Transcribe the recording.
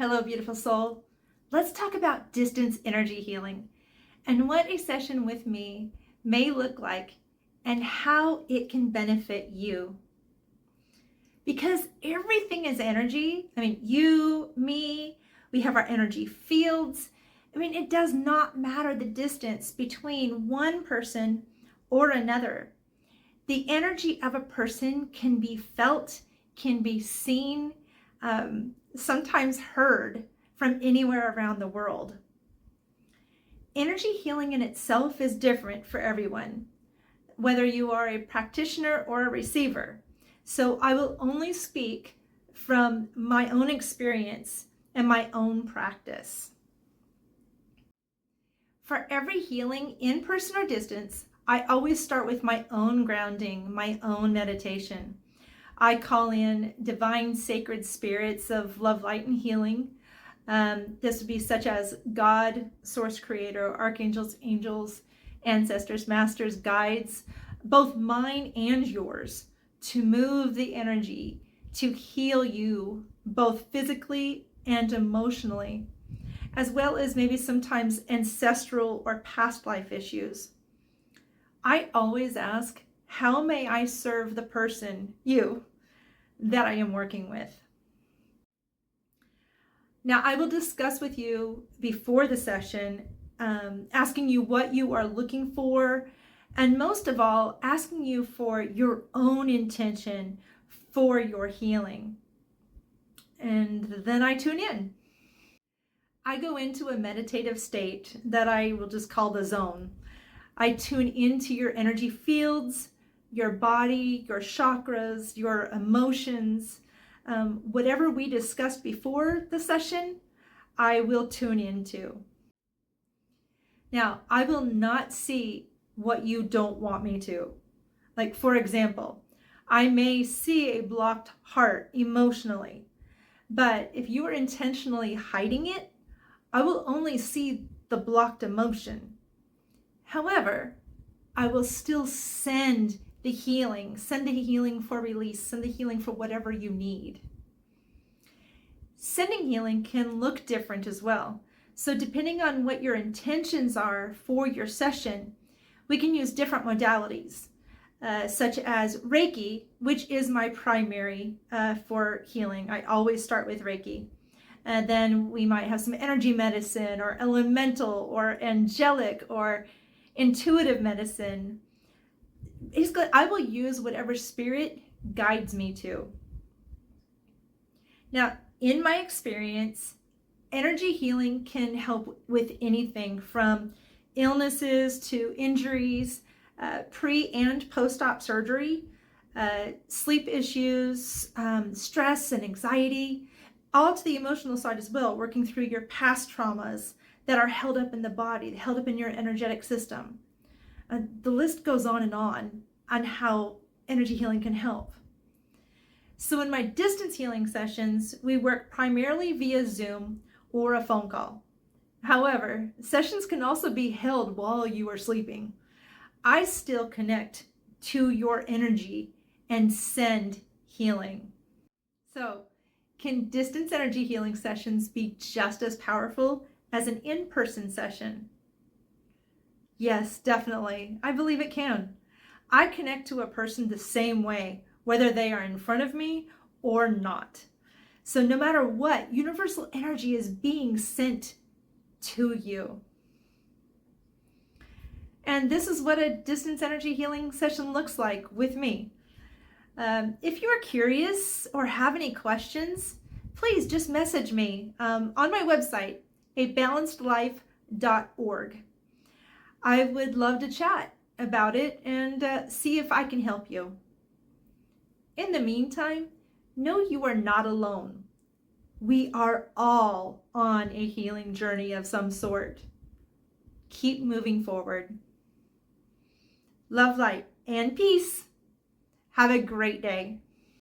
Hello, beautiful soul. Let's talk about distance energy healing and what a session with me may look like and how it can benefit you. Because everything is energy. You, me, we have our energy fields. It does not matter the distance between one person or another. The energy of a person can be felt, can be seen, sometimes heard from anywhere around the world. Energy healing in itself is different for everyone, whether you are a practitioner or a receiver. So I will only speak from my own experience and my own practice. For every healing, in person or distance, I always start with my own grounding, my own meditation. I call in divine sacred spirits of love, light, and healing. This would be such as God, source creator, archangels, angels, ancestors, masters, guides, both mine and yours, to move the energy, to heal you, both physically and emotionally, as well as maybe sometimes ancestral or past life issues. I always ask, how may I serve the person, you, that I am working with? Now, I will discuss with you before the session, asking you what you are looking for, and most of all, asking you for your own intention for your healing. And then I tune in. I go into a meditative state that I will just call the zone. I tune into your energy fields, your body, your chakras, your emotions. Whatever we discussed before the session, I will tune into. Now, I will not see what you don't want me to. Like, for example, I may see a blocked heart emotionally, but if you are intentionally hiding it, I will only see the blocked emotion. However, I will still send the healing for release, send the healing for whatever you need. Sending healing can look different as well. So depending on what your intentions are for your session, we can use different modalities, such as Reiki, which is my primary for healing. I always start with Reiki. And then we might have some energy medicine or elemental or angelic or intuitive medicine. Basically, I will use whatever spirit guides me to. Now, in my experience, energy healing can help with anything from illnesses to injuries, pre and post-op surgery, sleep issues, stress and anxiety, all to the emotional side as well, working through your past traumas that are held up in the body, held up in your energetic system. The list goes on how energy healing can help. So in my distance healing sessions, we work primarily via Zoom or a phone call. However, sessions can also be held while you are sleeping. I still connect to your energy and send healing. So, can distance energy healing sessions be just as powerful as an in-person session? Yes, definitely. I believe it can. I connect to a person the same way, whether they are in front of me or not. So no matter what, universal energy is being sent to you. And this is what a distance energy healing session looks like with me. If you are curious or have any questions, please just message me on my website, abalancedlife.org. I would love to chat about it and see if I can help you. In the meantime, know you are not alone. We are all on a healing journey of some sort. Keep moving forward. Love, light, and peace. Have a great day.